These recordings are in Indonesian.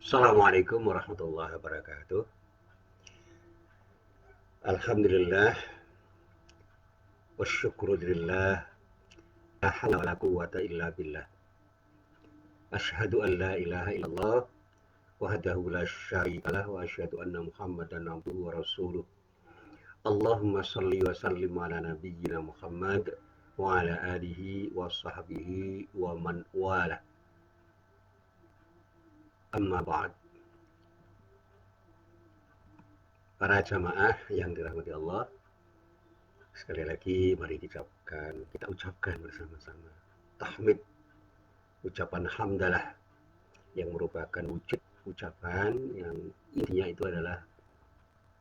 Assalamualaikum warahmatullahi wabarakatuh. Alhamdulillah wasyukurulillah la hawla wala quwwata illa billah. Asyhadu an la ilaha illallah wahdahu la syarikalah wa asyhadu anna Muhammadan abduhu wa rasuluh. Allahumma shalli wa sallim ala nabiyyina Muhammad wa ala alihi wa sahbihi wa man wala. Amma ba'd. Para jamaah yang dirahmati Allah, sekali lagi mari kita ucapkan bersama-sama tahmid, ucapan hamdalah yang merupakan wujud ucapan yang intinya itu adalah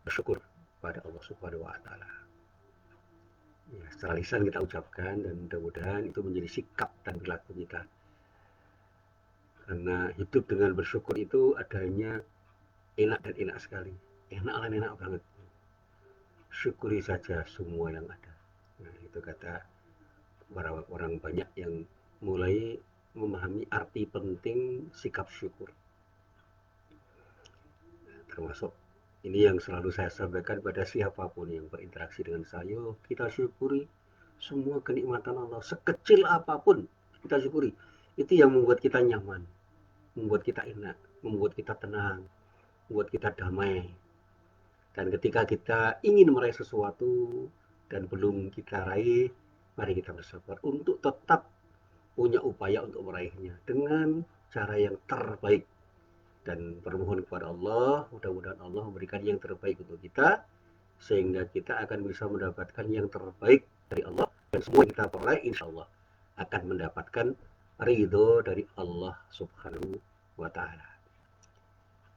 bersyukur pada Allah Subhanahu wa taala. Ya, secara lisan kita ucapkan dan mudah-mudahan itu menjadi sikap dan perilaku kita. Karena hidup dengan bersyukur itu adanya enak dan enak sekali. Enak lah, enak banget. Syukuri saja semua yang ada. Nah, itu kata orang banyak yang mulai memahami arti penting sikap syukur. Termasuk ini yang selalu saya sampaikan pada siapapun yang berinteraksi dengan saya, kita syukuri semua kenikmatan Allah, sekecil apapun kita syukuri. Itu yang membuat kita nyaman, membuat kita enak, membuat kita tenang, membuat kita damai. Dan ketika kita ingin meraih sesuatu dan belum kita raih, mari kita bersabar untuk tetap punya upaya untuk meraihnya dengan cara yang terbaik. Dan bermohon kepada Allah, mudah-mudahan Allah memberikan yang terbaik untuk kita, sehingga kita akan bisa mendapatkan yang terbaik dari Allah, dan semua yang kita peroleh insya Allah akan mendapatkan ridho dari Allah Subhanahu wa Ta'ala.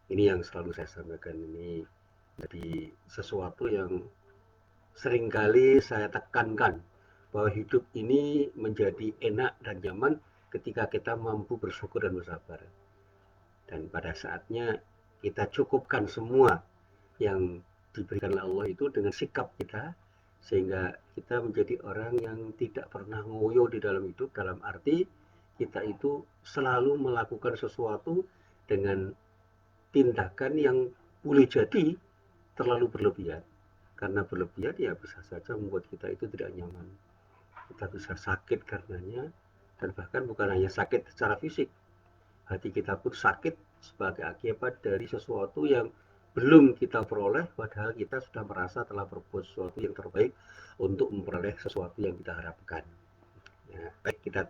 Ini yang selalu saya sampaikan, ini jadi sesuatu yang seringkali saya tekankan, bahwa hidup ini menjadi enak dan nyaman ketika kita mampu bersyukur dan bersabar. Dan pada saatnya kita cukupkan semua yang diberikan oleh Allah itu dengan sikap kita, sehingga kita menjadi orang yang tidak pernah ngoyo di dalam hidup, dalam arti kita itu selalu melakukan sesuatu dengan tindakan yang boleh jadi terlalu berlebihan. Karena berlebihan ya bisa saja membuat kita itu tidak nyaman. Kita bisa sakit karenanya, dan bahkan bukan hanya sakit secara fisik, hati kita pun sakit sebagai akibat dari sesuatu yang belum kita peroleh, padahal kita sudah merasa telah berbuat sesuatu yang terbaik untuk memperoleh sesuatu yang kita harapkan. Ya, baik, kita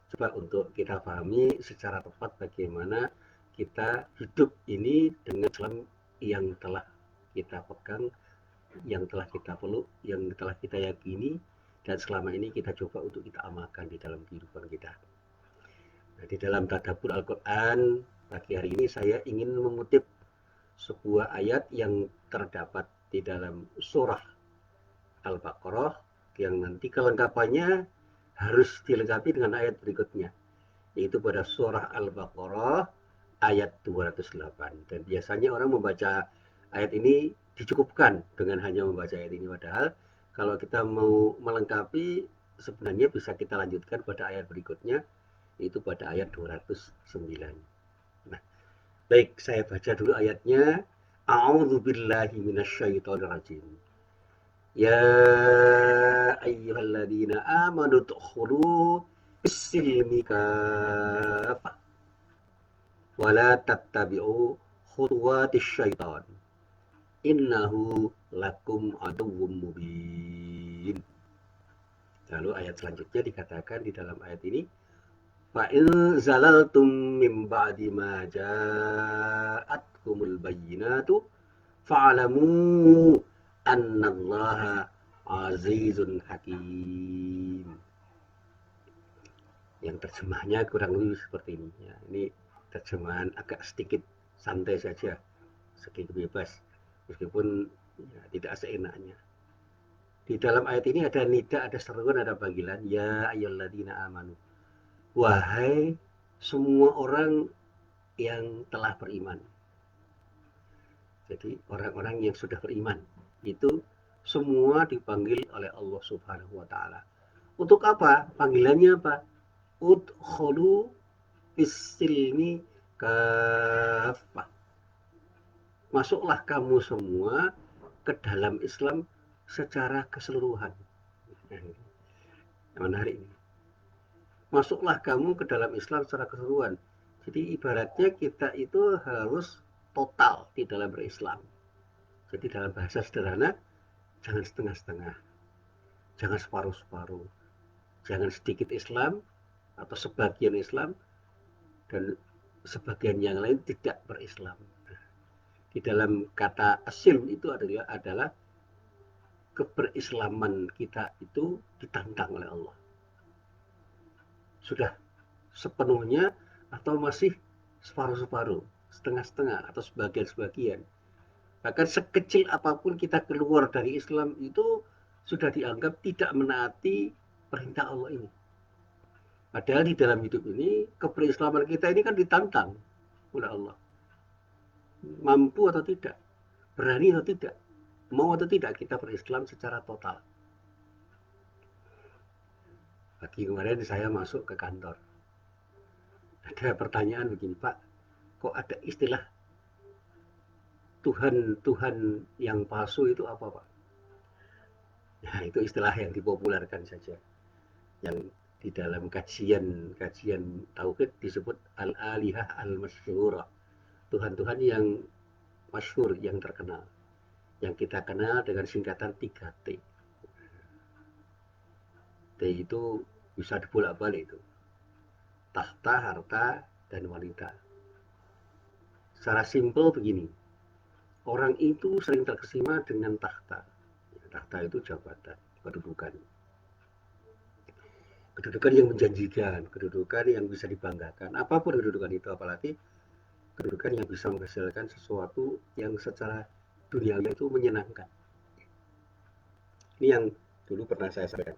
coba untuk kita pahami secara tepat bagaimana kita hidup ini dengan Islam yang telah kita pegang, yang telah kita peluk, yang telah kita yakini, dan selama ini kita coba untuk kita amalkan di dalam kehidupan kita. Nah, di dalam tadabbur Al-Quran pagi hari ini saya ingin mengutip sebuah ayat yang terdapat di dalam surah Al-Baqarah, yang nanti kelengkapannya harus dilengkapi dengan ayat berikutnya, yaitu pada surah Al-Baqarah ayat 208. Dan biasanya orang membaca ayat ini dicukupkan dengan hanya membaca ayat ini, padahal kalau kita mau melengkapi sebenarnya bisa kita lanjutkan pada ayat berikutnya, itu pada ayat 209. Nah, baik, saya baca dulu ayatnya. A'udzubillahi minasyaitonirrajim. Ya ayyuhalladzina amanu tukhulu bis-silmi kafah wa la tattabi'u khutuwatis syaitan. Innahu lakum aduwwum mubin. Lalu ayat selanjutnya dikatakan di dalam ayat ini, fa'in zalaltum min ba'di ma ja'atkumul bayyinatu fa'alamu annallaha azizun hakim. Yang terjemahnya kurang lebih seperti ini. Ya, ini terjemahan agak sedikit santai saja, sedikit bebas, meskipun ya, tidak seenaknya. Di dalam ayat ini ada nida, ada seruan, ada panggilan. Ya ayyuhalladzina amanu. Wahai semua orang yang telah beriman. Jadi orang-orang yang sudah beriman itu semua dipanggil oleh Allah Subhanahu wa Ta'ala. Untuk apa? Panggilannya apa? Udkhulu fis-silmi kafah. Masuklah kamu semua ke dalam Islam secara keseluruhan. Yang menarik ini. Masuklah kamu ke dalam Islam secara keseluruhan. Jadi ibaratnya kita itu harus total di dalam berislam. Jadi dalam bahasa sederhana, jangan setengah-setengah, jangan separuh-separuh, jangan sedikit Islam atau sebagian Islam dan sebagian yang lain tidak berislam. Di dalam kata asil itu adalah keberislaman kita itu ditantang oleh Allah. Sudah sepenuhnya atau masih separuh-separuh, setengah-setengah atau sebagian-sebagian. Bahkan sekecil apapun kita keluar dari Islam itu sudah dianggap tidak menaati perintah Allah ini. Padahal di dalam hidup ini keberislaman kita ini kan ditantang oleh Allah. Mampu atau tidak, berani atau tidak, mau atau tidak kita berislam secara total. Pagi kemarin saya masuk ke kantor. Ada pertanyaan begini, Pak, kok ada istilah Tuhan yang palsu itu apa, Pak? Nah, itu istilah yang dipopulerkan saja. Yang di dalam kajian tauhid disebut al-alihah al-masyhurah. Tuhan-Tuhan yang masyhur, yang terkenal. Yang kita kenal dengan singkatan 3T. T itu bisa dibolak-balik itu. Tahta, harta, dan wanita. Secara simpel begini. Orang itu sering terkesima dengan tahta. Tahta itu jabatan, kedudukan. Kedudukan yang menjanjikan, kedudukan yang bisa dibanggakan. Apapun kedudukan itu, apalagi kedudukan yang bisa menghasilkan sesuatu yang secara duniawi itu menyenangkan. Ini yang dulu pernah saya sampaikan.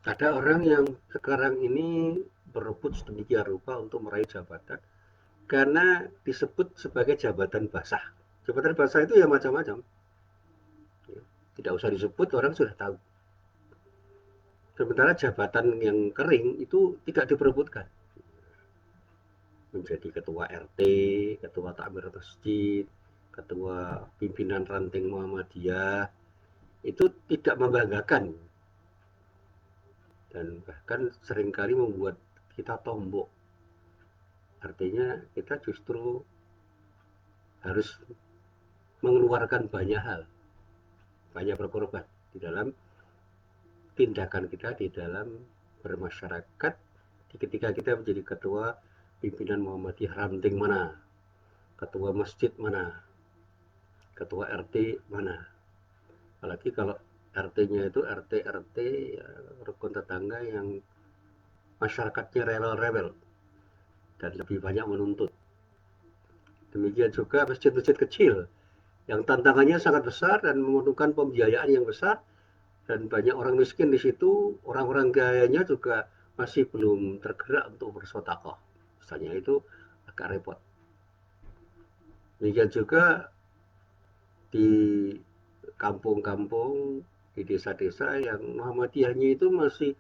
Ada orang yang sekarang ini berebut sedemikian rupa untuk meraih jabatan karena disebut sebagai jabatan basah. Jabatan basah itu ya macam-macam. Tidak usah disebut, orang sudah tahu. Sementara jabatan yang kering itu tidak diperebutkan. Menjadi ketua RT, ketua takmir masjid, ketua pimpinan ranting Muhammadiyah, itu tidak membanggakan. Dan bahkan seringkali membuat kita tombok. Artinya kita justru harus mengeluarkan banyak hal, banyak berkorban di dalam tindakan kita di dalam bermasyarakat ketika kita menjadi ketua pimpinan Muhammadiyah ranting mana, ketua masjid mana, ketua RT mana. Apalagi kalau RT-nya itu RT ya, rukun tetangga yang masyarakatnya rewel-rewel dan lebih banyak menuntut. Demikian juga masjid-masjid kecil yang tantangannya sangat besar dan memerlukan pembiayaan yang besar dan banyak orang miskin di situ, orang-orang kayanya juga masih belum tergerak untuk bersedekah. Misalnya itu agak repot. Demikian juga di kampung-kampung, di desa-desa yang Muhammadiyahnya itu masih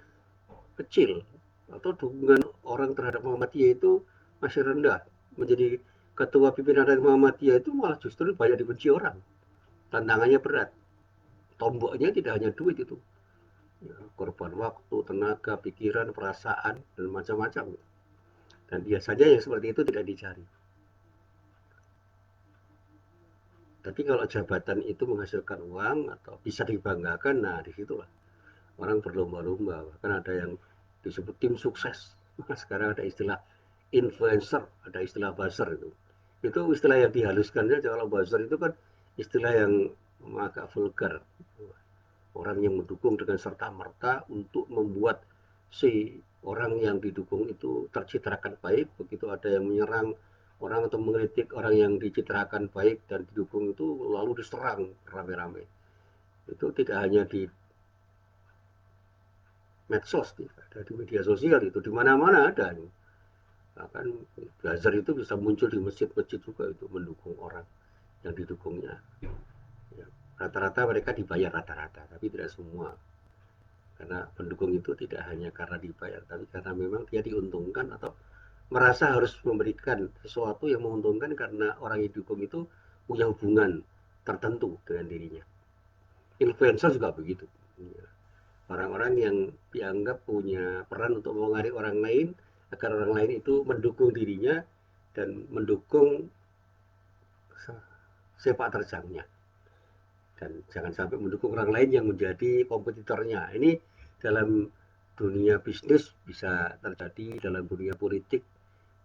kecil atau dukungan orang terhadap Muhammadiyah itu masih rendah. Menjadi ketua pimpinan dari Muhammadiyah itu malah justru banyak dibenci orang. Tantangannya berat. Tomboknya tidak hanya duit itu. Ya, korban waktu, tenaga, pikiran, perasaan, dan macam-macam. Dan biasanya yang seperti itu tidak dicari. Tapi kalau jabatan itu menghasilkan uang atau bisa dibanggakan, nah disitulah orang berlomba-lomba. Bahkan ada yang disebut tim sukses. Sekarang ada istilah influencer, ada istilah buzzer itu. Itu istilah yang dihaluskan saja. Kalau buzzer itu kan istilah yang agak vulgar. Orang yang mendukung dengan serta-merta untuk membuat si orang yang didukung itu tercitrakan baik. Begitu ada yang menyerang orang atau mengkritik orang yang dicitrakan baik dan didukung itu lalu diserang rame-rame. Itu tidak hanya di medsos, ada di media sosial, itu di mana-mana ada. Bahkan buzzer itu bisa muncul di masjid-masjid juga itu mendukung orang yang didukungnya. Ya, rata-rata mereka dibayar rata-rata, tapi tidak semua. Karena pendukung itu tidak hanya karena dibayar, tapi karena memang dia diuntungkan atau merasa harus memberikan sesuatu yang menguntungkan karena orang yang didukung itu punya hubungan tertentu dengan dirinya. Influencer juga begitu. Orang-orang yang dianggap punya peran untuk mengarik orang lain agar orang lain itu mendukung dirinya dan mendukung sepak terjangnya. Dan jangan sampai mendukung orang lain yang menjadi kompetitornya. Ini dalam dunia bisnis bisa terjadi, dalam dunia politik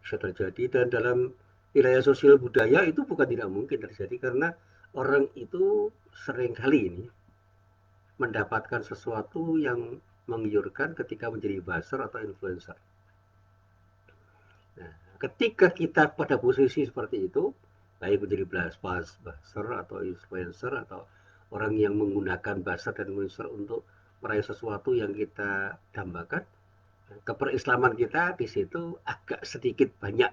bisa terjadi, dan dalam wilayah sosial budaya itu bukan tidak mungkin terjadi karena orang itu seringkali ini mendapatkan sesuatu yang menggiurkan ketika menjadi buzzer atau influencer. Nah, ketika kita pada posisi seperti itu, baik menjadi buzzer atau influencer atau orang yang menggunakan buzzer dan influencer untuk meraih sesuatu yang kita dambakan, keperislaman kita di situ agak sedikit banyak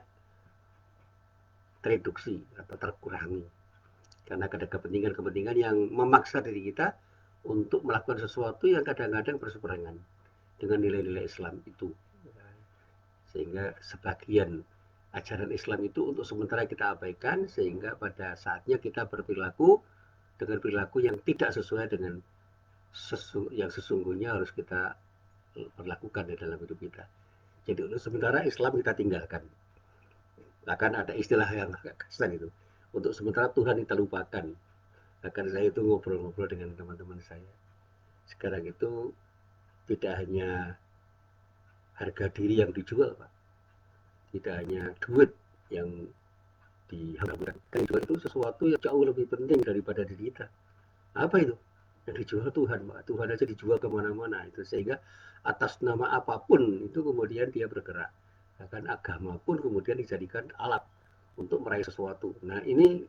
tereduksi atau terkurangi karena ada kepentingan-kepentingan yang memaksa diri kita untuk melakukan sesuatu yang kadang-kadang berseberangan dengan nilai-nilai Islam itu, sehingga sebagian ajaran Islam itu untuk sementara kita abaikan sehingga pada saatnya kita berperilaku dengan perilaku yang tidak sesuai dengan yang sesungguhnya harus kita perlakukan di dalam hidup kita. Jadi untuk sementara Islam kita tinggalkan. Bahkan ada istilah yang agak kasar itu. Untuk sementara Tuhan kita lupakan. Bahkan saya itu ngobrol-ngobrol dengan teman-teman saya. Sekarang itu tidak hanya harga diri yang dijual, Pak. Tidak hanya duit yang diharapkan. Yang dijual itu sesuatu yang jauh lebih penting daripada diri kita. Apa itu? Yang dijual Tuhan, Pak. Tuhan aja dijual kemana-mana. Itu sehingga atas nama apapun itu kemudian dia bergerak. Bahkan agama pun kemudian dijadikan alat untuk meraih sesuatu. Nah, ini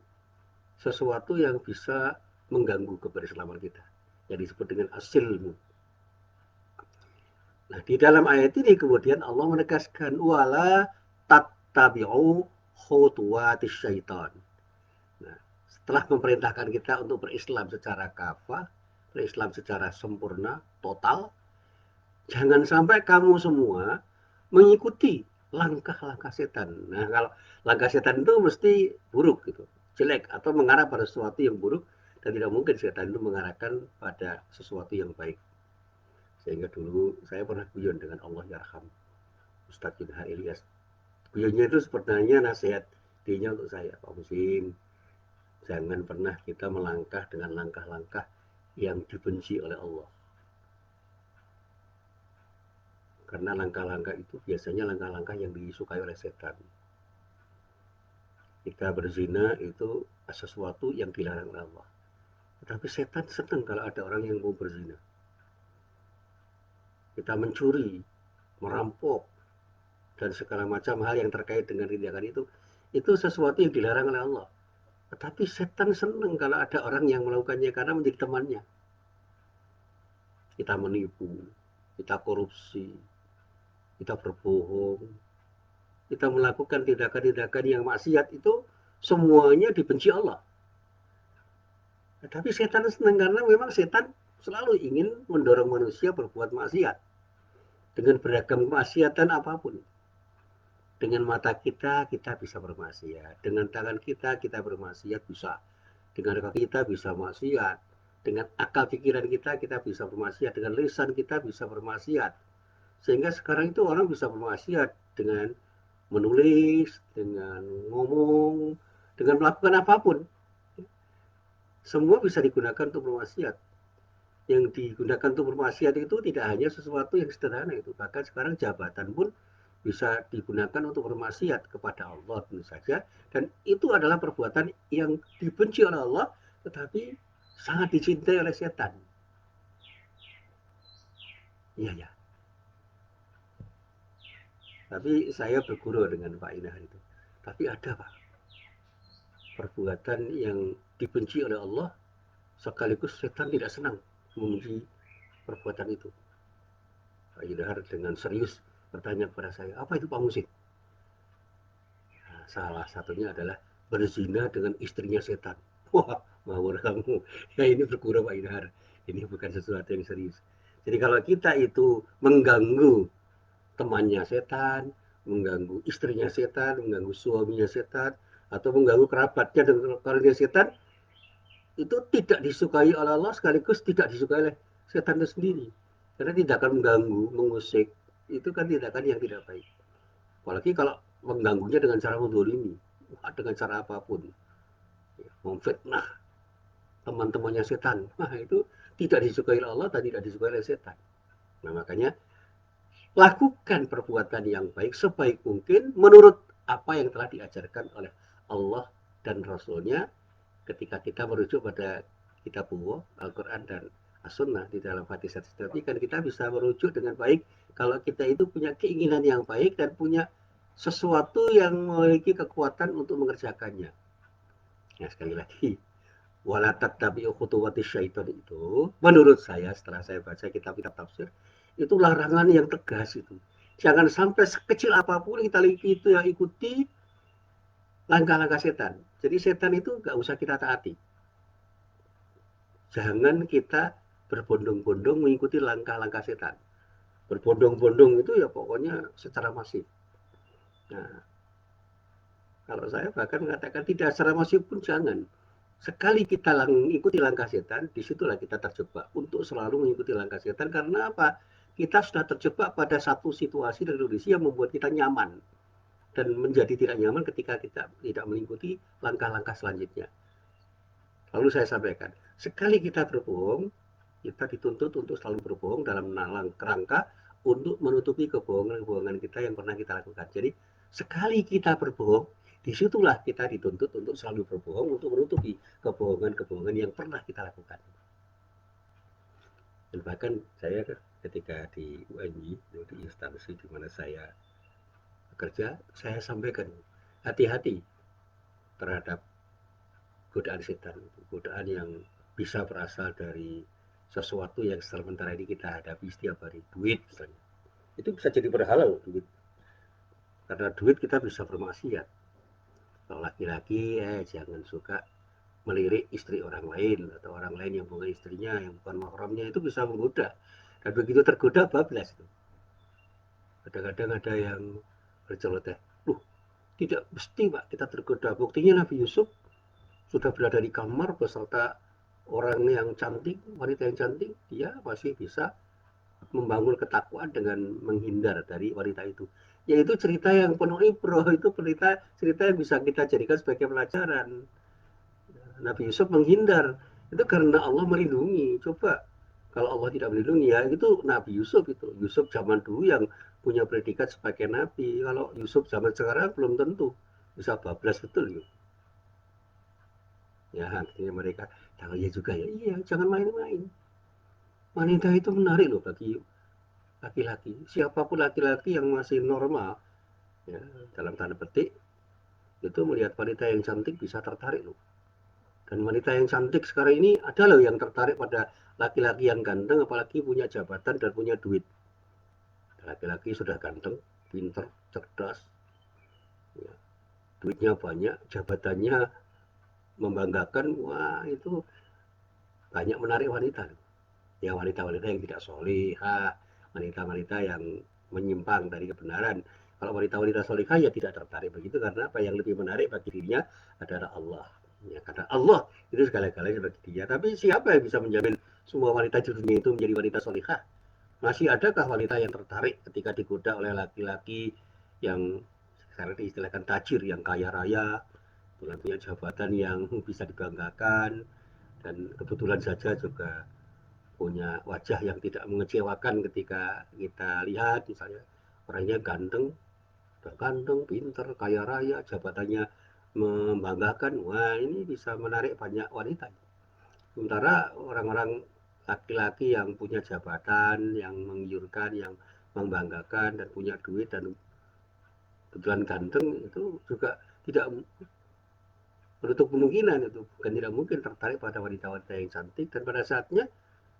sesuatu yang bisa mengganggu kebersamaan kita, yang disebut dengan asilmu. Nah, di dalam ayat ini kemudian Allah menegaskan wala tattabi'u khutuwatis syaitan. Nah, setelah memerintahkan kita untuk berislam secara kafah, berislam secara sempurna, total, jangan sampai kamu semua mengikuti langkah-langkah setan. Nah, kalau langkah setan itu mesti buruk gitu, jelek atau mengarah pada sesuatu yang buruk, dan tidak mungkin setan itu mengarahkan pada sesuatu yang baik. Sehingga dulu saya pernah guyon dengan Allah Yarham Ustadz bin Har Ilyas. Guyonnya itu sebenarnya nasihat dinya untuk saya, Pak Musim, jangan pernah kita melangkah dengan langkah-langkah yang dibenci oleh Allah. Karena langkah-langkah itu biasanya langkah-langkah yang disukai oleh setan. Kita berzina itu sesuatu yang dilarang oleh Allah. Tetapi setan senang kalau ada orang yang mau berzina. Kita mencuri, merampok, dan segala macam hal yang terkait dengan tindakan itu sesuatu yang dilarang oleh Allah. Tetapi setan senang kalau ada orang yang melakukannya karena menjadi temannya. Kita menipu, kita korupsi, kita berbohong, kita melakukan tindakan-tindakan yang maksiat itu semuanya dibenci Allah. Tapi setan senang karena memang setan selalu ingin mendorong manusia berbuat maksiat dengan beragam kemaksiatan apapun. Dengan mata kita bisa bermaksiat, dengan tangan kita bermaksiat bisa, dengan kaki kita bisa maksiat, dengan akal pikiran kita bisa bermaksiat, dengan lisan kita bisa bermaksiat. Sehingga sekarang itu orang bisa bermaksiat dengan menulis, dengan ngomong, dengan melakukan apapun. Semua bisa digunakan untuk bermaksiat. Yang digunakan untuk bermaksiat itu tidak hanya sesuatu yang sederhana itu, bahkan sekarang jabatan pun bisa digunakan untuk bermaksiat kepada Allah tentu saja, dan itu adalah perbuatan yang dibenci oleh Allah tetapi sangat dicintai oleh setan. Iya ya. Tapi saya berguru dengan Pak Inah itu. Tapi ada Pak perbuatan yang dibenci oleh Allah sekaligus setan tidak senang memuji perbuatan itu. Pak Inah dengan serius bertanya kepada saya, apa itu Pak Musim? Salah satunya adalah berzina dengan istrinya setan. Wah, ngawur kamu. Ya ini bergurau Pak Inhar. Ini bukan sesuatu yang serius. Jadi kalau kita itu mengganggu temannya setan, mengganggu istrinya setan, mengganggu suaminya setan, atau mengganggu kerabatnya dan keluarga setan, itu tidak disukai oleh Allah sekaligus tidak disukai oleh setan itu sendiri. Karena tindakan mengganggu, mengusik, itu kan tindakan yang tidak baik. Apalagi kalau mengganggunya dengan cara mendolimi, dengan cara apapun, memfitnah teman-temannya setan, nah itu tidak disukai oleh Allah dan tidak disukai oleh setan. Nah makanya lakukan perbuatan yang baik sebaik mungkin menurut apa yang telah diajarkan oleh Allah dan Rasulnya ketika kita merujuk pada kitab Allah, Al-Quran dan As-Sunnah di dalam hadis tadi kan kita bisa merujuk dengan baik kalau kita itu punya keinginan yang baik dan punya sesuatu yang memiliki kekuatan untuk mengerjakannya. Nah sekali lagi, wala tattabi'u khutuwati syaitan itu menurut saya setelah saya baca kitab-kitab tafsir itu larangan yang tegas itu. Jangan sampai sekecil apapun kita itu yang ikuti langkah-langkah setan. Jadi setan itu nggak usah kita taati. Jangan kita berbondong-bondong mengikuti langkah-langkah setan. Berbondong-bondong itu ya pokoknya secara masif. Nah, kalau saya bahkan mengatakan tidak secara masif pun jangan. Sekali kita ikuti langkah setan, disitulah kita terjebak untuk selalu mengikuti langkah setan. Karena apa? Kita sudah terjebak pada satu situasi dan kondisi yang membuat kita nyaman. Dan menjadi tidak nyaman ketika kita tidak mengikuti langkah-langkah selanjutnya. Lalu saya sampaikan, sekali kita berbohong, kita dituntut untuk selalu berbohong dalam kerangka untuk menutupi kebohongan-kebohongan kita yang pernah kita lakukan. Jadi sekali kita berbohong, disitulah kita dituntut untuk selalu berbohong untuk menutupi kebohongan-kebohongan yang pernah kita lakukan. Dan bahkan saya ketika di UNY, di instansi di mana saya bekerja, saya sampaikan hati-hati terhadap godaan setan, godaan yang bisa berasal dari sesuatu yang sementara ini kita hadapi setiap hari, duit misalnya. Itu bisa jadi berhala loh, duit. Karena duit kita bisa bermaksiat. Kalau laki-laki jangan suka melirik istri orang lain atau orang lain yang bukan istrinya, yang bukan mahramnya, itu bisa menggoda. Dan begitu tergoda bablas itu. Kadang-kadang ada yang berceloteh, loh tidak mesti Pak kita tergoda. Buktinya Nabi Yusuf sudah berada di kamar beserta orang yang cantik, wanita yang cantik, dia masih bisa membangun ketakwaan dengan menghindar dari wanita itu. Yaitu cerita yang penuh ibroh, itu cerita cerita yang bisa kita jadikan sebagai pelajaran. Nabi Yusuf menghindar itu karena Allah melindungi. Coba kalau Allah tidak melindungi ya itu Nabi Yusuf itu. Yusuf zaman dulu yang punya predikat sebagai nabi. Kalau Yusuf zaman sekarang belum tentu bisa bablas betul gitu. Ya artinya mereka jangan ya juga ya. Iya, jangan main-main. Wanita itu menarik loh bagi laki-laki. Siapapun laki-laki yang masih normal ya dalam tanda petik itu melihat wanita yang cantik bisa tertarik loh. Dan wanita yang cantik sekarang ini ada loh yang tertarik pada laki-laki yang ganteng apalagi punya jabatan dan punya duit. Laki-laki sudah ganteng, pinter, cerdas, ya, duitnya banyak, jabatannya membanggakan, wah itu banyak menarik wanita. Ya wanita-wanita yang tidak solihah, wanita-wanita yang menyimpang dari kebenaran. Kalau wanita-wanita solihah ya tidak tertarik begitu karena apa yang lebih menarik bagi dirinya adalah Allah. Ya, karena Allah itu segala-galanya bagi dia. Tapi siapa yang bisa menjamin semua wanita di dunia itu menjadi wanita solihah? Masih adakah wanita yang tertarik ketika digoda oleh laki-laki yang sekarang diistilahkan tajir, yang kaya raya, dengan punya jabatan yang bisa dibanggakan, dan kebetulan saja juga punya wajah yang tidak mengecewakan ketika kita lihat misalnya orangnya ganteng, pinter, kaya raya, jabatannya membanggakan, wah ini bisa menarik banyak wanita. Sementara orang-orang laki-laki yang punya jabatan, yang menggiurkan, yang membanggakan dan punya duit dan kebetulan ganteng itu juga tidak menutup kemungkinan itu bukan tidak mungkin tertarik pada wanita-wanita yang cantik dan pada saatnya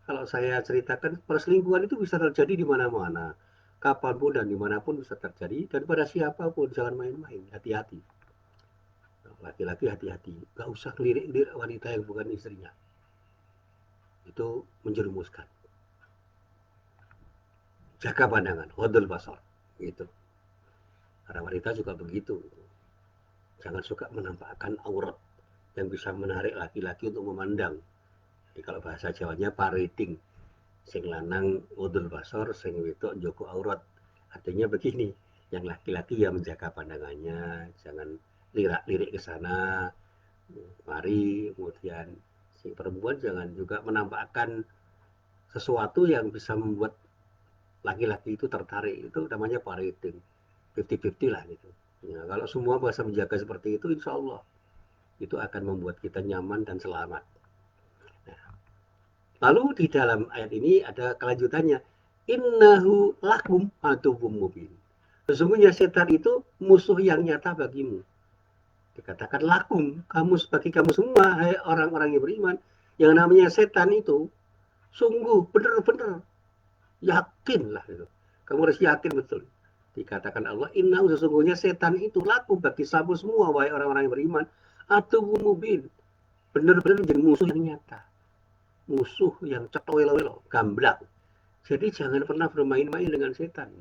kalau saya ceritakan perselingkuhan itu bisa terjadi di mana-mana kapanpun dan dimanapun bisa terjadi dan pada siapapun jangan main-main hati-hati laki-laki hati-hati gak usah ngelirik wanita yang bukan istrinya itu menjerumuskan jaga pandangan, ghaddul basar. Gitu. Para wanita juga begitu. Jangan suka menampakkan aurat yang bisa menarik laki-laki untuk memandang. Jadi kalau bahasa Jawanya pareding. Sing lanang ghaddul basar, sing wedok njogo aurat. Artinya begini, yang laki-laki ya menjaga pandangannya, jangan lirak-lirik ke sana, mari. Kemudian si perempuan jangan juga menampakkan sesuatu yang bisa membuat laki-laki itu tertarik. Itu namanya parenting, 50-50 lah gitu. Ya, kalau semua bisa menjaga seperti itu, insya Allah itu akan membuat kita nyaman dan selamat. Nah, lalu di dalam ayat ini ada kelanjutannya, innahu lakum aduwwum mubin. Sesungguhnya setan itu musuh yang nyata bagimu. Dikatakan lakum, kamu bagi kamu semua, hai orang-orang yang beriman, yang namanya setan itu sungguh benar-benar yakinlah itu. Kamu harus yakin betul. Dikatakan Allah, inna sesungguhnya setan itu laku bagi kamu semua, wahai orang-orang yang beriman, atau mubin, benar-benar menjadi musuh yang nyata, musuh yang cetowelo-welo, gamblang. Jadi jangan pernah bermain-main dengan setan,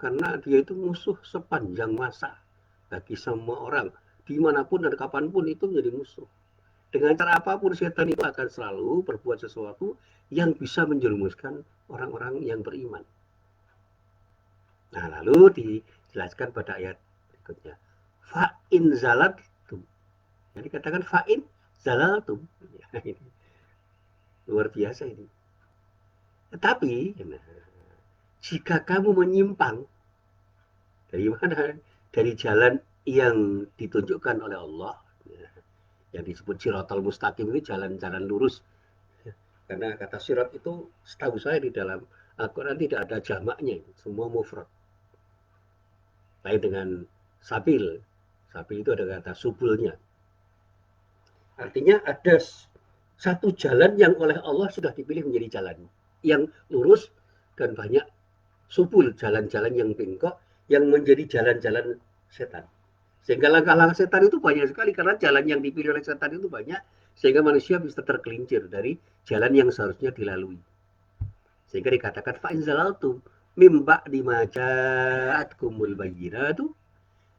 karena dia itu musuh sepanjang masa bagi semua orang, dimanapun dan kapanpun itu menjadi musuh. Dengan cara apapun setan itu akan selalu berbuat sesuatu yang bisa menjerumuskan orang-orang yang beriman. Nah, lalu dijelaskan pada ayat berikutnya. Fa'in zalatum. Jadi katakan fa'in zalatum. Ya, ini. Luar biasa ini. Tetapi, nah, jika kamu menyimpang dari mana? Dari jalan yang ditunjukkan oleh Allah, ya, yang disebut siratal mustaqim, ini jalan-jalan lurus. Karena kata sirat itu setahu saya di dalam Al-Quran tidak ada jamaknya, semua mufrad. Lain dengan sabil. Sabil itu ada kata subulnya. Artinya ada satu jalan yang oleh Allah sudah dipilih menjadi jalan yang lurus dan banyak subul, jalan-jalan yang bengkok yang menjadi jalan-jalan setan. Sehingga langkah-langkah setan itu banyak sekali karena jalan yang dipilih oleh setan itu banyak, sehingga manusia bisa tergelincir dari jalan yang seharusnya dilalui. Sehingga dikatakan fa'in zalaltum mimba dimaja'atkumul bayyinatu.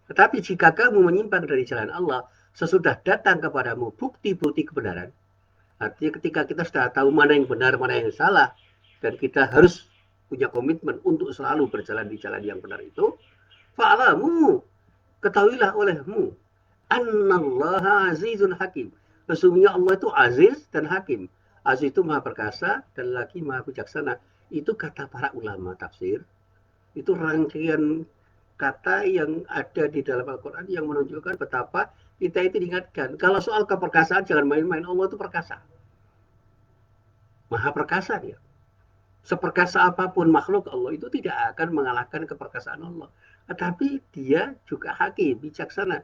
Tetapi jika kamu menyimpang dari jalan Allah sesudah datang kepadamu bukti-bukti kebenaran, artinya ketika kita sudah tahu mana yang benar, mana yang salah, dan kita harus punya komitmen untuk selalu berjalan di jalan yang benar itu, fa'alamu, ketahuilah olehmu, annallaha azizun hakim. Sesungguhnya Allah itu aziz dan hakim. Aziz itu maha perkasa dan lagi maha bijaksana. Itu kata para ulama tafsir. Itu rangkaian kata yang ada di dalam Al-Quran yang menunjukkan betapa kita itu diingatkan. Kalau soal keperkasaan jangan main-main. Allah itu perkasa. Maha perkasa dia. Seperkasa apapun makhluk Allah itu tidak akan mengalahkan keperkasaan Allah. Tetapi dia juga hakim, bijaksana.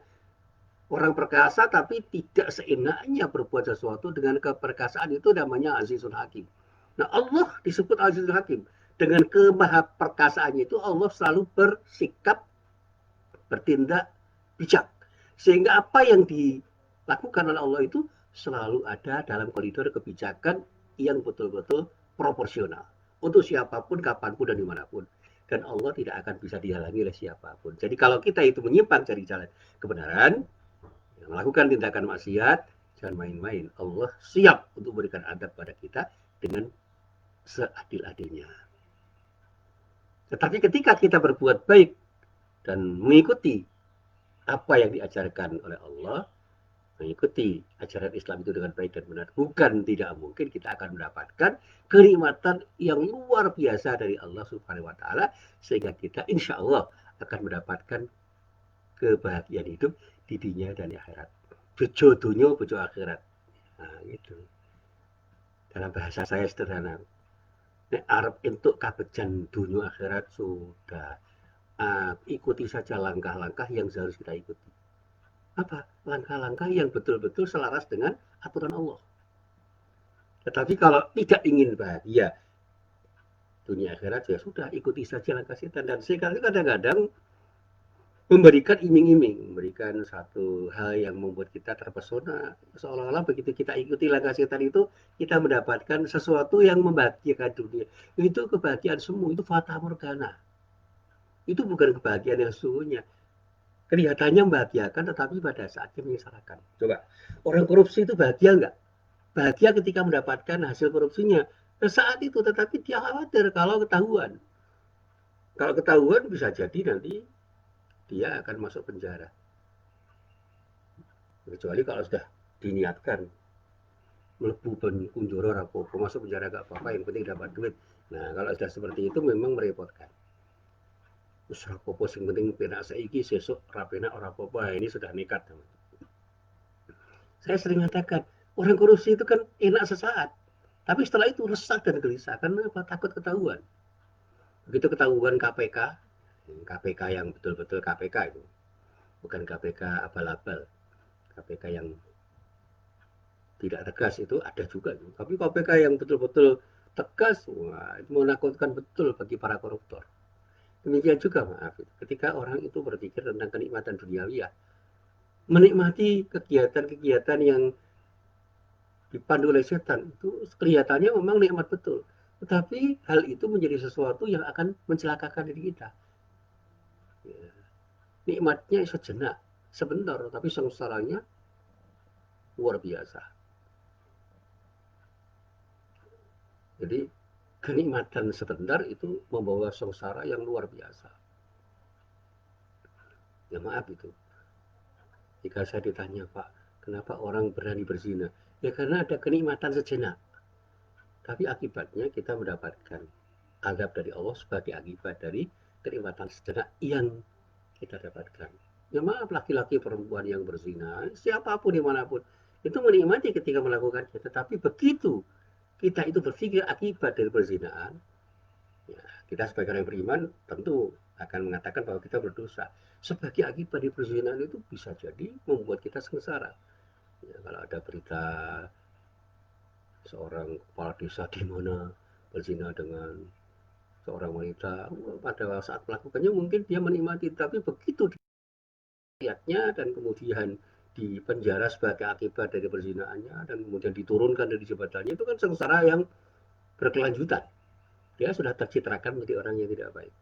Orang perkasa tapi tidak seenaknya berbuat sesuatu dengan keperkasaan, itu namanya Azizul Hakim. Nah, Allah disebut Azizul Hakim. Dengan kemahaperkasaannya itu Allah selalu bersikap, bertindak bijak. Sehingga apa yang dilakukan oleh Allah itu selalu ada dalam koridor kebijakan yang betul-betul proporsional. Untuk siapapun, kapanpun, dan dimanapun. Dan Allah tidak akan bisa dihalangi oleh siapapun. Jadi kalau kita itu menyimpang dari jalan kebenaran, melakukan tindakan maksiat, jangan main-main. Allah siap untuk memberikan adab pada kita dengan seadil-adilnya. Tetapi ketika kita berbuat baik dan mengikuti apa yang diajarkan oleh Allah, mengikuti ajaran Islam itu dengan baik dan benar, bukan tidak mungkin kita akan mendapatkan kenikmatan yang luar biasa dari Allah Subhanahu wa taala, sehingga kita insya Allah akan mendapatkan kebahagiaan hidup di dunia dan di akhirat. Bojo dunia, bojo akhirat. Nah, gitu. Dalam bahasa saya sederhana. Nek arep entuk kabejan dunia akhirat sudah ikuti saja langkah-langkah yang harus kita ikuti. Apa? Langkah-langkah yang betul-betul selaras dengan aturan Allah. Tetapi kalau tidak ingin bahagia dunia akhirat, ya sudah ikuti saja langkah setan. Dan sekali kadang-kadang memberikan iming-iming, memberikan satu hal yang membuat kita terpesona, seolah-olah begitu kita ikuti langkah setan itu, kita mendapatkan sesuatu yang membahagiakan dunia. Itu kebahagiaan semu, itu fata morgana. Itu bukan kebahagiaan yang sesungguhnya. Kelihatannya membahagiakan, tetapi pada saatnya menyesalkan. Coba, orang korupsi itu bahagia nggak? Bahagia ketika mendapatkan hasil korupsinya. Saat itu, tetapi dia khawatir kalau ketahuan. Kalau ketahuan bisa jadi nanti dia akan masuk penjara. Kecuali kalau sudah diniatkan melebu kunjoro rapopo masuk penjara gak apa-apa, yang penting dapat duit. Nah kalau sudah seperti itu memang merepotkan. Terus rapopo yang penting penak saiki sesuk rapena ora apa-apa. Ini sudah nekat. Saya sering mengatakan orang korupsi itu kan enak sesaat, tapi setelah itu resah dan gelisah karena apa? Takut ketahuan. Begitu ketahuan KPK yang betul-betul KPK itu, bukan KPK abal-abal, KPK yang tidak tegas itu ada juga, tapi KPK yang betul-betul tegas, wah itu menakutkan betul bagi para koruptor. Demikian juga maaf, ketika orang itu berpikir tentang kenikmatan duniawi ya, menikmati kegiatan-kegiatan yang dipandu oleh setan itu kelihatannya memang nikmat betul, tetapi hal itu menjadi sesuatu yang akan mencelakakan diri kita. Ya, nikmatnya sejenak, sebentar, tapi sengsaranya luar biasa. Jadi kenikmatan sebentar itu membawa sengsara yang luar biasa. Ya maaf itu. Jika saya ditanya, Pak, kenapa orang berani berzina? Ya karena ada kenikmatan sejenak. Tapi akibatnya kita mendapatkan azab dari Allah sebagai akibat dari kenikmatan sejenak yang kita dapatkan. Ya maaf, laki-laki perempuan yang berzina, siapapun dimanapun, itu menikmati ketika melakukannya. Tetapi begitu kita itu berpikir akibat dari perzinaan, ya, kita sebagai orang yang beriman tentu akan mengatakan bahwa kita berdosa. Sebagai akibat dari perzinahan itu bisa jadi membuat kita sengsara. Ya, kalau ada berita seorang kepala desa di mana berzina dengan seorang wanita, pada saat melakukannya mungkin dia menikmati, tapi begitu dilihatnya dan kemudian di penjara sebagai akibat dari perzinaannya dan kemudian diturunkan dari jabatannya, itu kan sengsara yang berkelanjutan. Dia sudah tercitrakan menjadi orang yang tidak baik.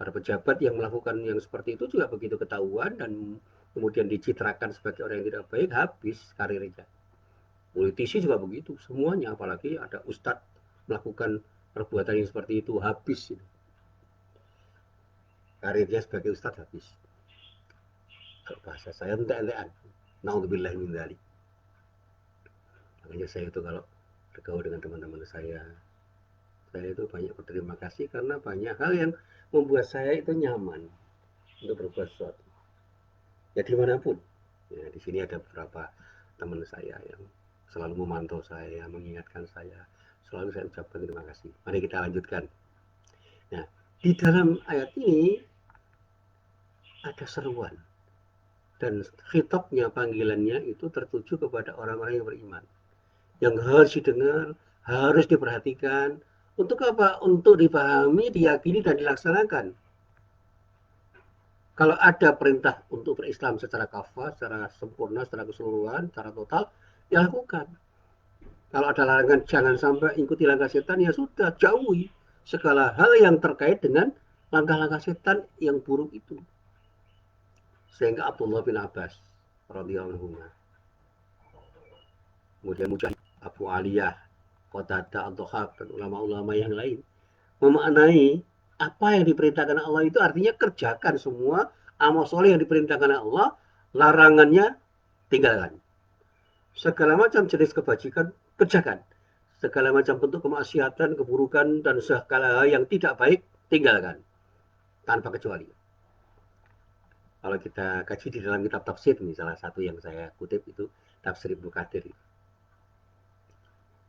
Para pejabat yang melakukan yang seperti itu juga begitu ketahuan dan kemudian dicitrakan sebagai orang yang tidak baik, habis karirnya. Politisi juga begitu, semuanya, apalagi ada ustadz melakukan perbuatan yang seperti itu, habis karirnya sebagai ustadz, habis. Kalau bahasa saya entek-entekan, naudzubillah min dzalik. Makanya saya itu kalau bergaul dengan teman-teman saya itu banyak berterima kasih karena banyak hal yang membuat saya itu nyaman untuk berbuat sesuatu. Ya dimanapun. Ya, di sini ada beberapa teman saya yang selalu memantau saya, mengingatkan saya. Selalu saya ucapkan terima kasih. Mari kita lanjutkan. Nah, di dalam ayat ini ada seruan dan khitabnya, panggilannya itu tertuju kepada orang-orang yang beriman. Yang harus didengar, harus diperhatikan. Untuk apa? Untuk dipahami, diyakini, dan dilaksanakan. Kalau ada perintah untuk berislam secara kafah, secara sempurna, secara keseluruhan, secara total, ya lakukan. Kalau ada larangan jangan sampai ikuti langkah setan, ya sudah, jauhi segala hal yang terkait dengan langkah-langkah setan yang buruk itu. Sehingga Abdullah bin Abbas radhiyallahu anhu, kemudian Mujahid, Abu Aliyah, Qatadah, Ad-Dhahhak, dan ulama-ulama yang lain memaknai apa yang diperintahkan Allah itu artinya kerjakan semua amal soleh yang diperintahkan Allah, larangannya tinggalkan. Segala macam jenis kebajikan kerjakan. Segala macam bentuk kemaksiatan, keburukan, dan segala hal yang tidak baik tinggalkan tanpa kecuali. Kalau kita kaji di dalam kitab tafsir, salah satu yang saya kutip itu tafsir Ibnu Katsir.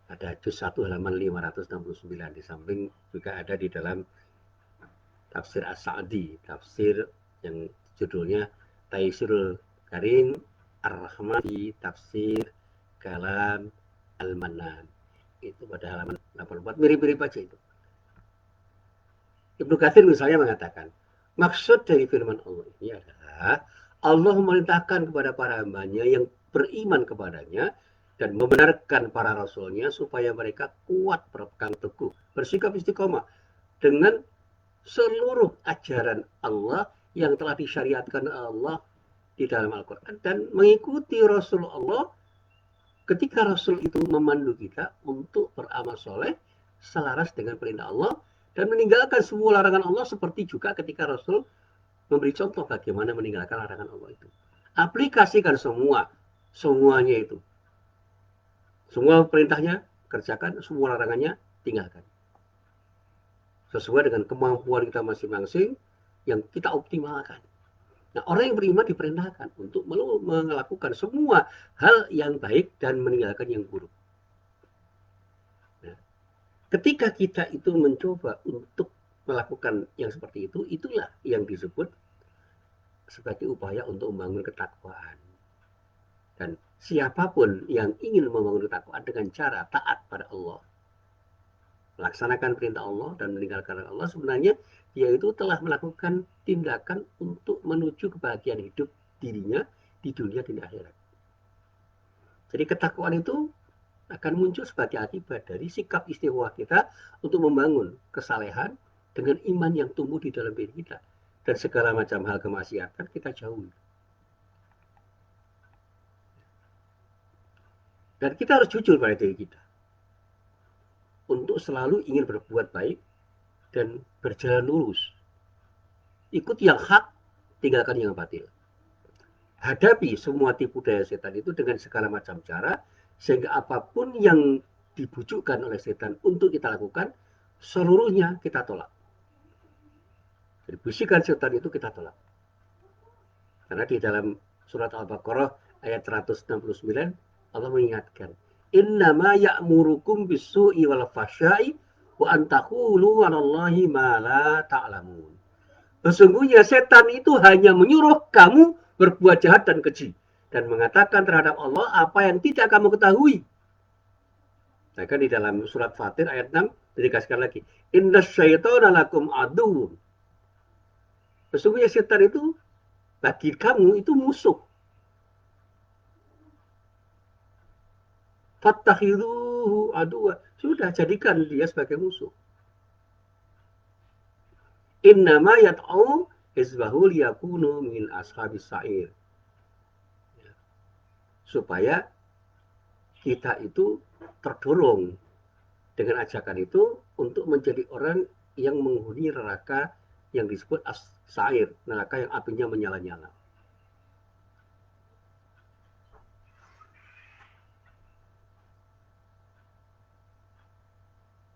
Ada juz 1 halaman 569, di samping juga ada di dalam tafsir As-Sa'di, tafsir yang judulnya Taisirul Karim Ar-Rahman di tafsir Kalam Al-Manan. Itu pada halaman 84, mirip-mirip aja itu. Ibnu Katsir misalnya mengatakan, Maksud dari firman Allah ini adalah Allah memerintahkan kepada para hambanya yang beriman kepadanya dan membenarkan para rasulnya supaya mereka kuat berpegang teguh, bersikap istiqomah dengan seluruh ajaran Allah yang telah disyariatkan Allah di dalam Al-Quran dan mengikuti Rasulullah ketika Rasul itu memandu kita untuk beramal soleh selaras dengan perintah Allah dan meninggalkan semua larangan Allah seperti juga ketika Rasul memberi contoh bagaimana meninggalkan larangan Allah itu. Aplikasikan semuanya itu. Semua perintahnya kerjakan, semua larangannya tinggalkan. Sesuai dengan kemampuan kita masing-masing yang kita optimalkan. Nah, orang yang beriman diperintahkan untuk melakukan semua hal yang baik dan meninggalkan yang buruk. Nah, ketika kita itu mencoba untuk melakukan yang seperti itu, itulah yang disebut sebagai upaya untuk membangun ketakwaan. Dan siapapun yang ingin membangun ketakwaan dengan cara taat pada Allah, melaksanakan perintah Allah dan meninggalkan Allah, sebenarnya dia itu telah melakukan tindakan untuk menuju kebahagiaan hidup dirinya di dunia dan di akhirat. Jadi ketakwaan itu akan muncul sebagai akibat dari sikap istighfar kita untuk membangun kesalehan dengan iman yang tumbuh di dalam diri kita. Dan segala macam hal kemaksiatan kita jauhi. Dan kita harus jujur pada diri kita untuk selalu ingin berbuat baik dan berjalan lurus. Ikut yang hak, tinggalkan yang batil. Hadapi semua tipu daya setan itu dengan segala macam cara, sehingga apapun yang dibujukkan oleh setan untuk kita lakukan, seluruhnya kita tolak. Jadi bisikan setan itu kita tolak. Karena di dalam surat Al-Baqarah ayat 169, Allah mengingatkan, innama ya'murukum bisu'i wal fahsya'i wa an taqulu 'alallahi ma la ta'lamun. Sesungguhnya setan itu hanya menyuruh kamu berbuat jahat dan keji dan mengatakan terhadap Allah apa yang tidak kamu ketahui. Nah, kan di dalam surat Fatir ayat 6 dikasihkan lagi, inna syaitana lakum aduun. Sesungguhnya setan itu bagi kamu itu musuh. Fattakhiruhu aduwa. Sudah, jadikan dia sebagai musuh. Innama yat'u hizbahu liyakunu min ashabis sa'ir. Supaya kita itu terdorong dengan ajakan itu untuk menjadi orang yang menghuni neraka yang disebut as-sa'ir, neraka yang apinya menyala-nyala.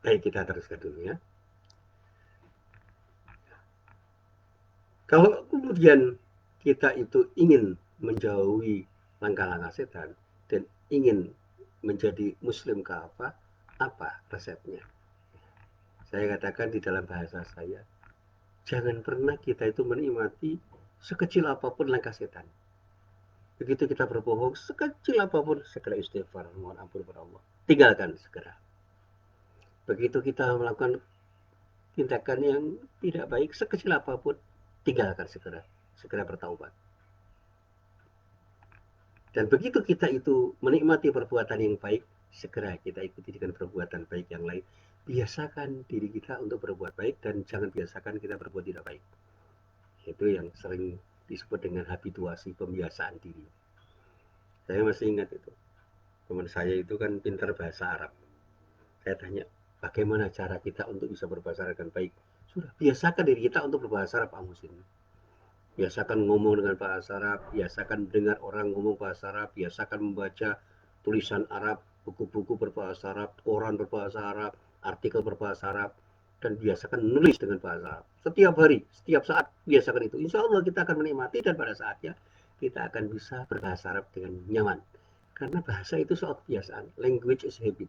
Baik, kita teruskan dulu ya. Kalau kemudian kita itu ingin menjauhi langkah-langkah setan dan ingin menjadi muslim kafah, apa resepnya? Saya katakan di dalam bahasa saya, jangan pernah kita itu menikmati sekecil apapun langkah setan. Begitu kita berbohong, sekecil apapun, segera istighfar, mohon ampun kepada Allah. Tinggalkan segera. Begitu kita melakukan tindakan yang tidak baik, sekecil apapun, tinggalkan segera. Segera bertaubat. Dan begitu kita itu menikmati perbuatan yang baik, segera kita ikuti dengan perbuatan baik yang lain. Biasakan diri kita untuk berbuat baik dan jangan biasakan kita berbuat tidak baik. Itu yang sering disebut dengan habituasi, pembiasaan diri. Saya masih ingat itu. Teman saya itu kan pintar bahasa Arab. Saya tanya, bagaimana cara kita untuk bisa berbahasa Arab dengan baik? Sudah, biasakan diri kita untuk berbahasa Arab, Pak Muslim. Biasakan ngomong dengan bahasa Arab, biasakan dengar orang ngomong bahasa Arab, biasakan membaca tulisan Arab, buku-buku berbahasa Arab, koran berbahasa Arab, artikel berbahasa Arab, dan biasakan menulis dengan bahasa Arab. Setiap hari, setiap saat, biasakan itu. Insya Allah kita akan menikmati dan pada saatnya kita akan bisa berbahasa Arab dengan nyaman. Karena bahasa itu soal kebiasaan. Language is habit.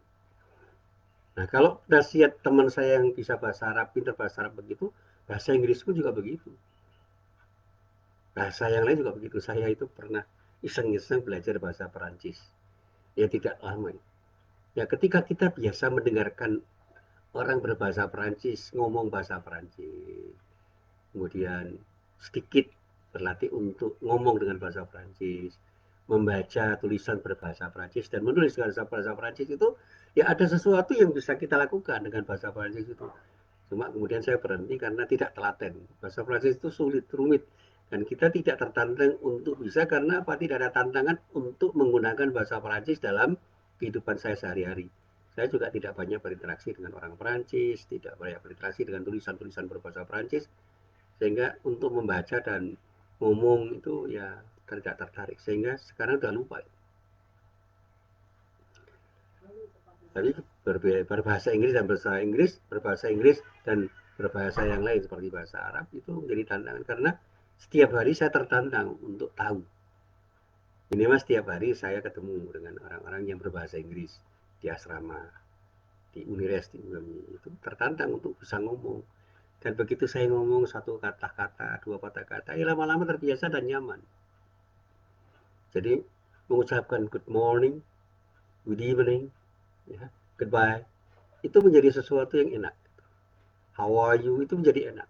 Nah, kalau nasihat teman saya yang bisa bahasa Arab, pintar bahasa Arab begitu, bahasa Inggris pun juga begitu. Bahasa yang lain juga begitu. Saya itu pernah iseng-iseng belajar bahasa Perancis. Ya tidak lama. Ya ketika kita biasa mendengarkan orang berbahasa Perancis, ngomong bahasa Perancis, kemudian sedikit berlatih untuk ngomong dengan bahasa Prancis, membaca tulisan berbahasa Prancis dan menulis dengan bahasa Prancis itu ya ada sesuatu yang bisa kita lakukan dengan bahasa Prancis itu. Cuma kemudian saya berhenti karena tidak telaten. Bahasa Prancis itu sulit, rumit. Dan kita tidak tertantang untuk bisa karena apa? Tidak ada tantangan untuk menggunakan bahasa Prancis dalam kehidupan saya sehari-hari. Saya juga tidak banyak berinteraksi dengan orang Prancis, tidak banyak berinteraksi dengan tulisan-tulisan berbahasa Prancis, sehingga untuk membaca dan ngomong itu ya tidak tertarik. Sehingga sekarang sudah lupa. Tapi berbahasa Inggris dan berbahasa Inggris dan berbahasa yang lain seperti bahasa Arab itu menjadi tantangan karena setiap hari saya tertantang untuk tahu. Ini mas setiap hari saya ketemu dengan orang-orang yang berbahasa Inggris di asrama, di Unires, di UMI itu tertantang untuk bisa ngomong. Dan begitu saya ngomong satu kata-kata, dua kata-kata, ya lama-lama terbiasa dan nyaman. Jadi mengucapkan good morning, good evening, ya, goodbye, itu menjadi sesuatu yang enak. How are you itu menjadi enak.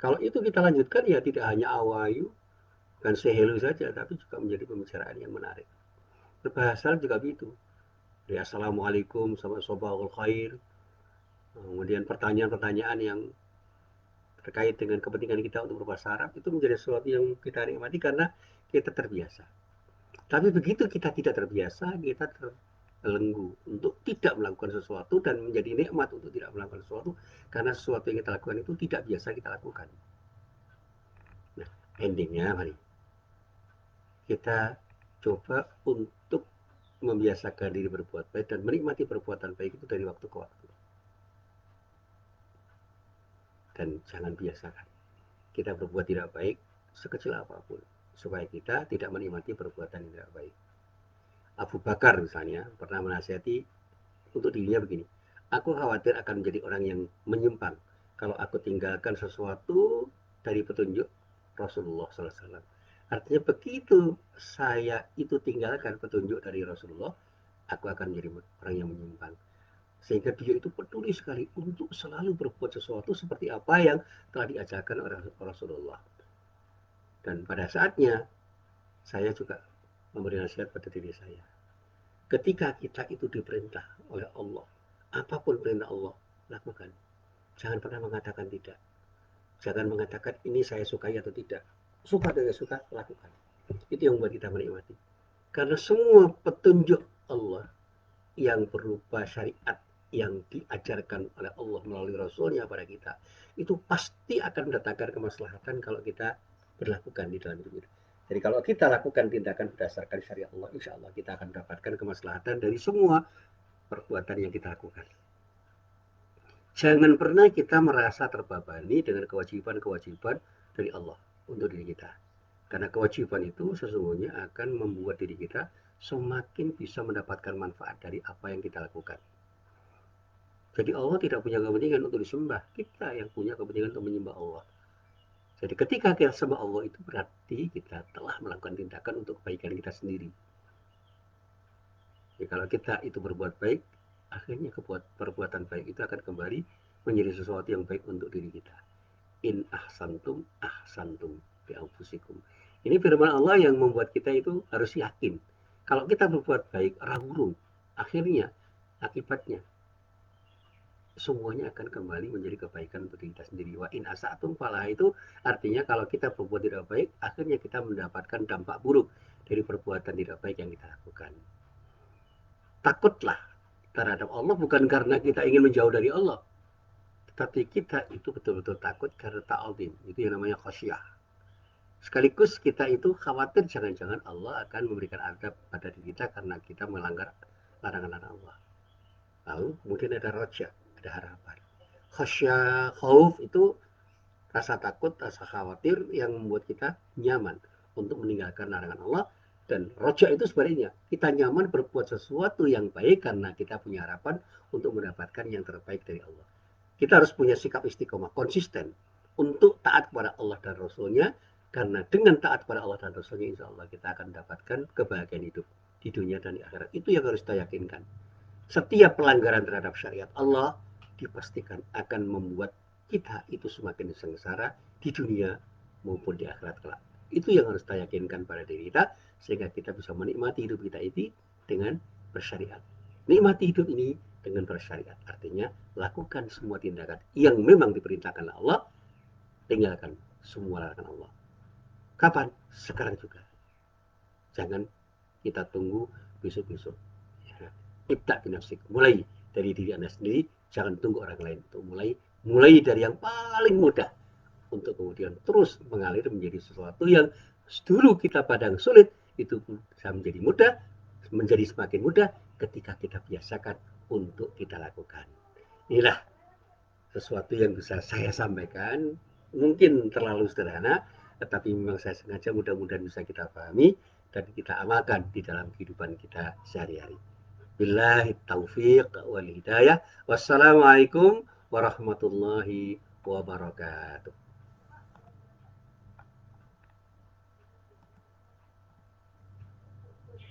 Kalau itu kita lanjutkan ya tidak hanya how are you dan say hello saja, tapi juga menjadi pembicaraan yang menarik. Berbahasa juga begitu. Ya, assalamualaikum sama sobahul khair. Kemudian pertanyaan-pertanyaan yang terkait dengan kepentingan kita untuk berbahasa Arab itu menjadi sesuatu yang kita nikmati karena kita terbiasa. Tapi begitu kita tidak terbiasa, kita terbelenggu untuk tidak melakukan sesuatu dan menjadi nikmat untuk tidak melakukan sesuatu karena sesuatu yang kita lakukan itu tidak biasa kita lakukan. Nah, endingnya mari kita coba untuk membiasakan diri berbuat baik dan menikmati perbuatan baik itu dari waktu ke waktu. Dan jangan biasakan kita berbuat tidak baik sekecil apapun supaya kita tidak menikmati perbuatan yang tidak baik. Abu Bakar misalnya pernah menasihati untuk dirinya begini, aku khawatir akan menjadi orang yang menyimpang kalau aku tinggalkan sesuatu dari petunjuk Rasulullah SAW. Artinya begitu saya itu tinggalkan petunjuk dari Rasulullah, aku akan menjadi orang yang menyimpang. Sehingga dia itu peduli sekali untuk selalu berbuat sesuatu seperti apa yang telah diajarkan oleh Rasulullah. Dan pada saatnya, saya juga memberi nasihat pada diri saya. Ketika kita itu diperintah oleh Allah, apapun perintah Allah, lakukan. Jangan pernah mengatakan tidak. Jangan mengatakan ini saya sukai atau tidak. Suka atau tidak suka, lakukan. Itu yang membuat kita menikmati. Karena semua petunjuk Allah yang berupa syariat yang diajarkan oleh Allah melalui Rasulnya pada kita, itu pasti akan mendatangkan kemaslahatan kalau kita berlakukan di dalam hidup kita. Jadi kalau kita lakukan tindakan berdasarkan syariat Allah, insya Allah kita akan mendapatkan kemaslahatan dari semua perbuatan yang kita lakukan. Jangan pernah kita merasa terbebani dengan kewajiban-kewajiban dari Allah untuk diri kita. Karena kewajiban itu sesungguhnya akan membuat diri kita semakin bisa mendapatkan manfaat dari apa yang kita lakukan. Jadi Allah tidak punya kepentingan untuk disembah, kita yang punya kepentingan untuk menyembah Allah. Jadi ketika kita sembah Allah itu berarti kita telah melakukan tindakan untuk kebaikan kita sendiri. Jadi kalau kita itu berbuat baik, akhirnya perbuatan baik itu akan kembali menjadi sesuatu yang baik untuk diri kita. In ahsantum ahsantum bi anfusikum. Ini firman Allah yang membuat kita itu harus yakin. Kalau kita berbuat baik, rahurung, akhirnya akibatnya semuanya akan kembali menjadi kebaikan untuk kita sendiri. Wa in asatum falah itu artinya kalau kita berbuat tidak baik, akhirnya kita mendapatkan dampak buruk dari perbuatan tidak baik yang kita lakukan. Takutlah terhadap Allah bukan karena kita ingin menjauh dari Allah, tetapi kita itu betul-betul takut karena ta'zim. Itu yang namanya khasyah. Sekaligus kita itu khawatir jangan-jangan Allah akan memberikan azab pada diri kita karena kita melanggar larangan-larangan Allah. Lalu kemudian ada roja, ada harapan. Khasyah, khauf itu rasa takut, rasa khawatir yang membuat kita nyaman untuk meninggalkan larangan Allah. Dan roja itu sebaliknya, kita nyaman berbuat sesuatu yang baik karena kita punya harapan untuk mendapatkan yang terbaik dari Allah. Kita harus punya sikap istiqomah, konsisten untuk taat kepada Allah dan Rasulnya, karena dengan taat kepada Allah dan Rasulnya, insya Allah kita akan mendapatkan kebahagiaan hidup di dunia dan di akhirat. Itu yang harus kita yakinkan. Setiap pelanggaran terhadap syariat Allah dipastikan akan membuat kita itu semakin sengsara di dunia maupun di akhirat kelak. Itu yang harus kita yakinkan pada diri kita, sehingga kita bisa menikmati hidup kita ini dengan bersyariat. Nikmati hidup ini dengan bersyariat. Artinya, lakukan semua tindakan yang memang diperintahkan Allah, tinggalkan semua larangan Allah. Kapan? Sekarang juga. Jangan kita tunggu besok-besok. Ya. Ibda binafsik. Mulai dari diri Anda sendiri, jangan tunggu orang lain untuk mulai. Mulai dari yang paling mudah untuk kemudian terus mengalir menjadi sesuatu yang dulu kita pandang sulit, itu bisa menjadi mudah, menjadi semakin mudah ketika kita biasakan untuk kita lakukan. Inilah sesuatu yang bisa saya sampaikan, mungkin terlalu sederhana, tetapi memang saya sengaja mudah-mudahan bisa kita pahami dan kita amalkan di dalam kehidupan kita sehari-hari. Billahi taufiq wal hidayah. Wassalamualaikum warahmatullahi wabarakatuh.